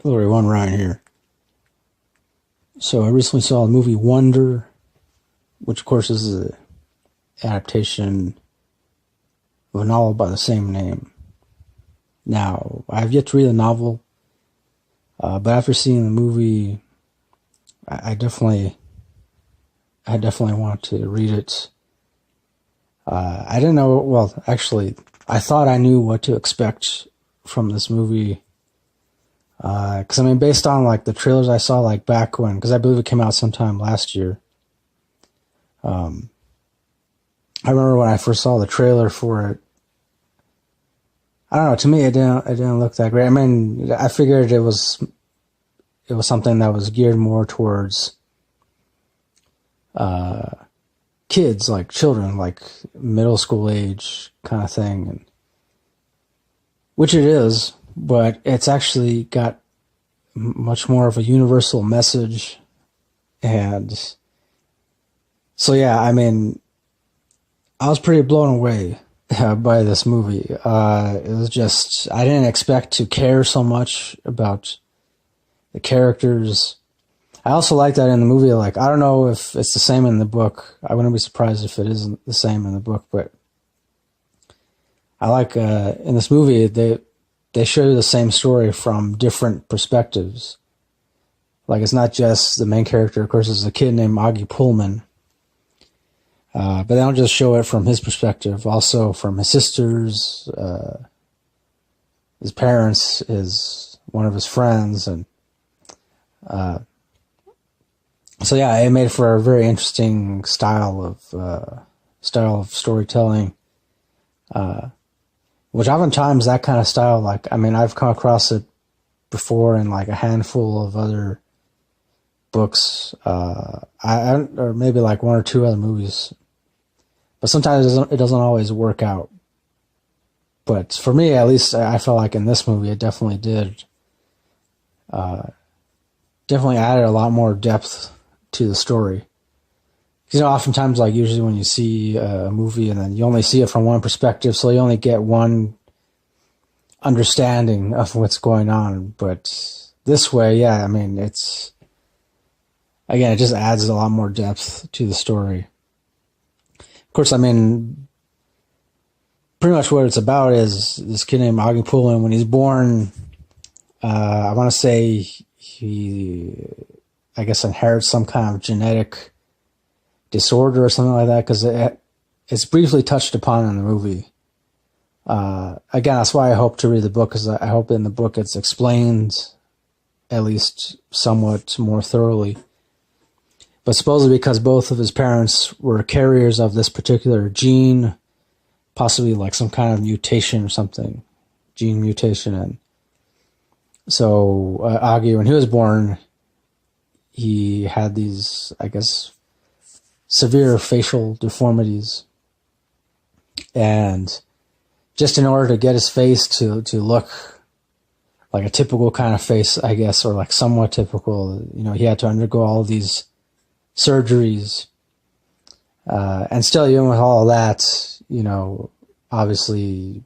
Hillary one right here. So I recently saw the movie Wonder, which of course is an adaptation of a novel by the same name. Now, I've yet to read the novel, but after seeing the movie, I definitely want to read it. I didn't know, well, actually, I thought I knew what to expect from this movie. Because, I mean, based on, like, the trailers I saw, like, back when, because I believe it came out sometime last year. I remember when I first saw the trailer for it, I don't know, to me, it didn't look that great. I mean, I figured it was something that was geared more towards, kids, like children, like middle school age kind of thing, and which it is, but it's actually got much more of a universal message. And so, yeah, I mean, I was pretty blown away by this movie. It was just, I didn't expect to care so much about the characters. I also like that in the movie, like, I don't know if it's the same in the book. I wouldn't be surprised if it isn't the same in the book, but I like, in this movie, they show you the same story from different perspectives. Like, it's not just the main character, of course, it's a kid named August Pullman. But they don't just show it from his perspective, also from his sisters, his parents, one of his friends, and so yeah, it made for a very interesting style of storytelling. Which oftentimes that kind of style, like, I mean, I've come across it before in like a handful of other books, or maybe like one or two other movies. But sometimes it doesn't always work out. But for me, at least, I felt like in this movie, it definitely did. Definitely added a lot more depth to the story. You know, oftentimes, like, usually when you see a movie and then you only see it from one perspective, so you only get one understanding of what's going on. But this way, yeah, I mean, it just adds a lot more depth to the story. Of course, I mean, pretty much what it's about is this kid named August Pullman. When he's born, I want to say he, I guess, inherits some kind of genetic disorder or something like that, because it's briefly touched upon in the movie. Again, that's why I hope to read the book, because I hope in the book it's explained at least somewhat more thoroughly. But supposedly because both of his parents were carriers of this particular gene, possibly like some kind of mutation or something, gene mutation. And so Augie, when he was born, he had these, I guess, severe facial deformities. And just in order to get his face to look like a typical kind of face, I guess, or like somewhat typical, you know, he had to undergo all these surgeries. And still, even with all that, you know, obviously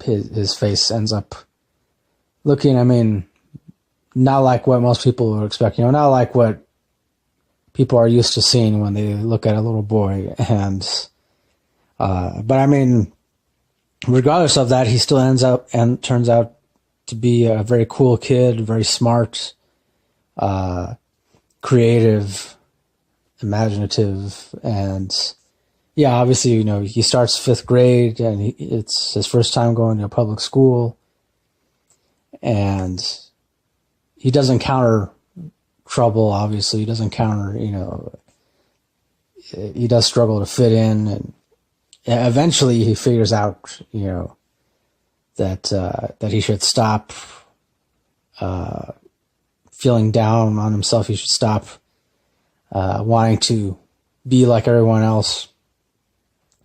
his face ends up looking, I mean, not like what most people would expect, you know, not like what people are used to seeing when they look at a little boy. And, but I mean, regardless of that, he still ends up and turns out to be a very cool kid, very smart, creative, imaginative, and yeah, obviously, you know, he starts 5th grade and it's his first time going to a public school, and he does encounter trouble. Obviously, he does encounter, you know, he does struggle to fit in, and eventually he figures out, you know, that he should stop feeling down on himself. He should stop wanting to be like everyone else,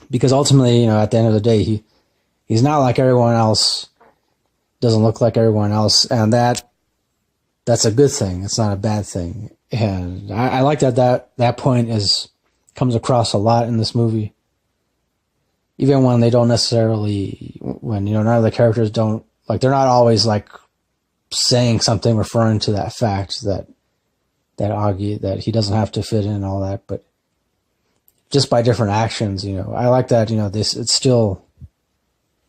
because ultimately, you know, at the end of the day, he's not like everyone else, doesn't look like everyone else, and that's a good thing. It's not a bad thing. And I like that point comes across a lot in this movie. Even when they don't necessarily, when, you know, none of the characters don't, like, they're not always, like, saying something referring to that fact that Augie, that he doesn't have to fit in and all that, but just by different actions, I like that,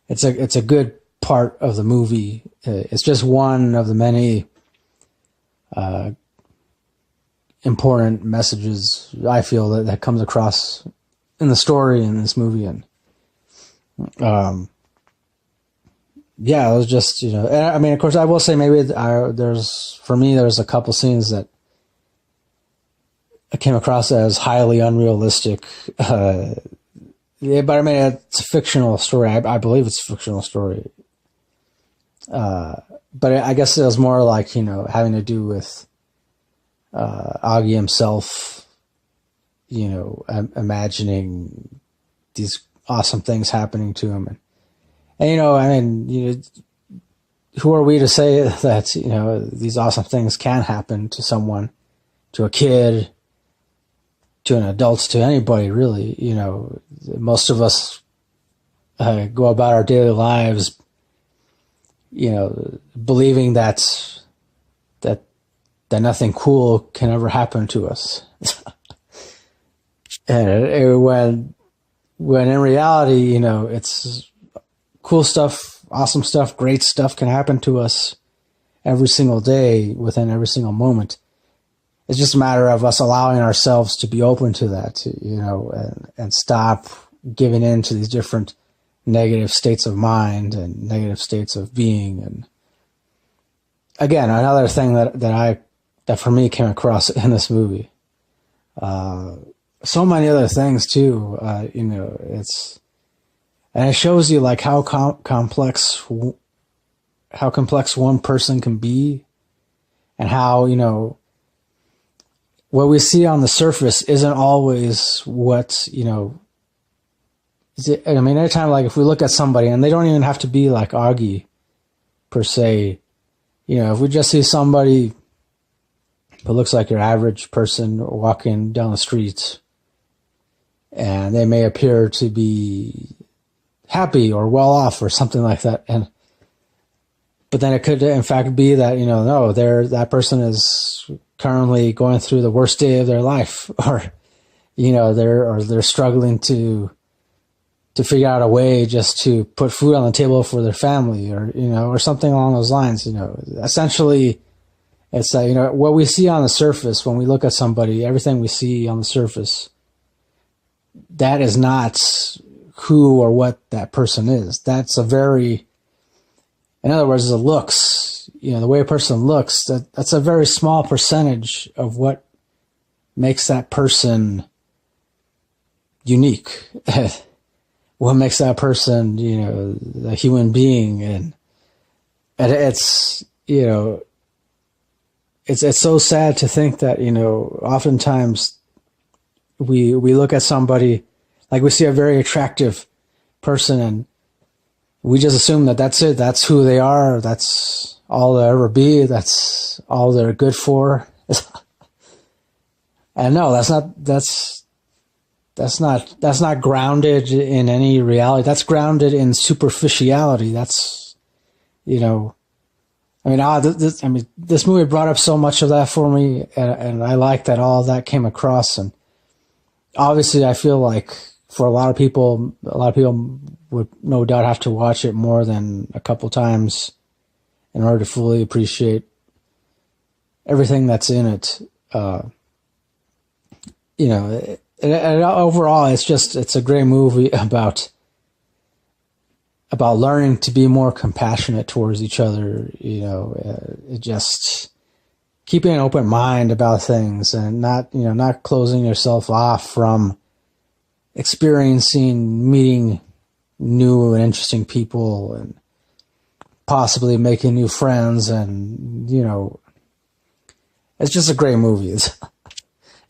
it's a good part of the movie. It's just one of the many important messages I feel that comes across in the story in this movie. And it was just, I mean, of course, I will say maybe there's a couple scenes that I came across as highly unrealistic. But I mean, it's a fictional story. I believe it's a fictional story. But I guess it was more like, having to do with Augie himself, imagining these awesome things happening to him. And I mean, who are we to say that, these awesome things can happen to someone, to a kid, to an adult, to anybody, really. Most of us go about our daily lives, believing that nothing cool can ever happen to us. And when in reality, it's cool stuff, awesome stuff, great stuff can happen to us every single day, within every single moment. It's just a matter of us allowing ourselves to be open to that, and stop giving in to these different negative states of mind and negative states of being. And again, another thing that for me came across in this movie. So many other things too, and it shows you like how complex one person can be, and how, what we see on the surface isn't always what, I mean, anytime, like, if we look at somebody, and they don't even have to be like Augie per se, if we just see somebody who looks like your average person walking down the street, and they may appear to be happy or well off or something like that, but then it could in fact be that, no, that person is currently going through the worst day of their life, or they're struggling to figure out a way just to put food on the table for their family, or something along those lines. Essentially, it's that, what we see on the surface when we look at somebody, everything we see on the surface, that is not who or what that person is. That's in other words, the looks, the way a person looks, that's a very small percentage of what makes that person unique. What makes that person, a human being. And it's, it's so sad to think that, oftentimes we look at somebody, like we see a very attractive person, and we just assume that that's it. That's who they are. That's all they'll ever be. That's all they're good for. And no, that's not grounded in any reality. That's grounded in superficiality. That's, this movie brought up so much of that for me, and I like that all of that came across. And obviously, I feel like for a lot of people would no doubt have to watch it more than a couple times in order to fully appreciate everything that's in it. And overall, it's a great movie about learning to be more compassionate towards each other. Just keeping an open mind about things, and not closing yourself off from meeting new and interesting people, and possibly making new friends. And, it's just a great movie.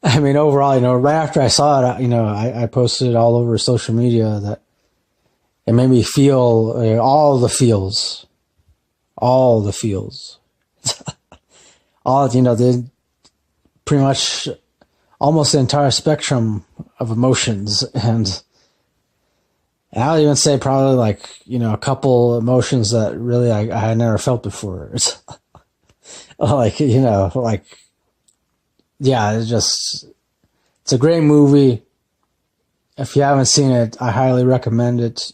I mean, overall, right after I saw it, I posted it all over social media that it made me feel all the feels, all, pretty much almost the entire spectrum of emotions. And I'll even say probably a couple emotions that really I had never felt before. like, like, yeah, it's a great movie. If you haven't seen it, I highly recommend it.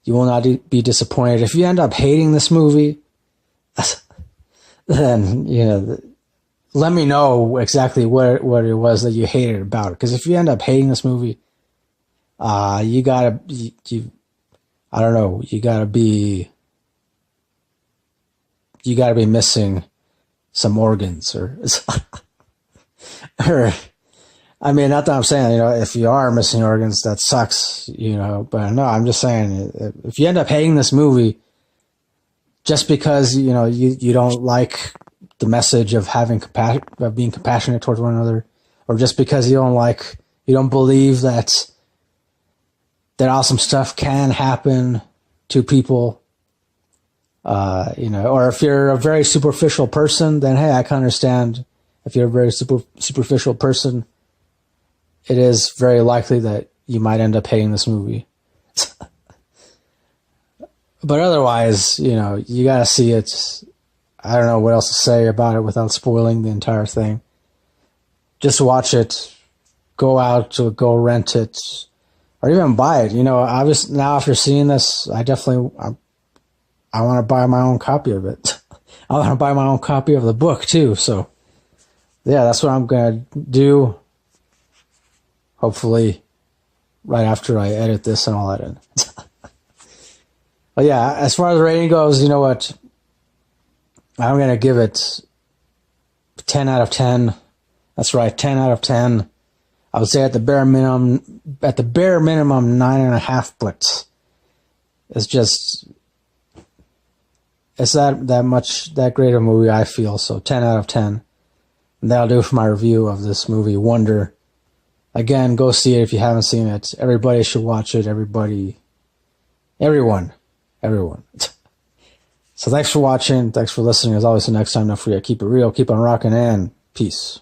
You will not be disappointed. If you end up hating this movie, then, let me know exactly what it was that you hated about it. Because if you end up hating this movie, you gotta be missing some organs or I mean, not that I'm saying, if you are missing organs, that sucks, but no, I'm just saying, if you end up hating this movie just because, you don't like the message of of being compassionate towards one another, or just because you don't believe that awesome stuff can happen to people, or if you're a very superficial person, then hey, I can understand. If you're a very superficial person, it is very likely that you might end up hating this movie. But otherwise, you gotta see it. I don't know what else to say about it without spoiling the entire thing. Just watch it. Go out to go rent it, or even buy it. Obviously now after seeing this, I want to buy my own copy of it. I want to buy my own copy of the book too. So yeah, that's what I'm gonna do. Hopefully, right after I edit this and all that in. But yeah, as far as the rating goes, you know what? I'm gonna give it 10 out of 10. That's right, 10 out of 10. I would say at the bare minimum, 9.5 Blitz. It's that great a movie, I feel. So 10 out of 10. And that'll do for my review of this movie, Wonder. Again, go see it if you haven't seen it. Everybody should watch it. Everyone. So thanks for watching. Thanks for listening. As always, until next time, don't forget, keep it real, keep on rocking, and peace.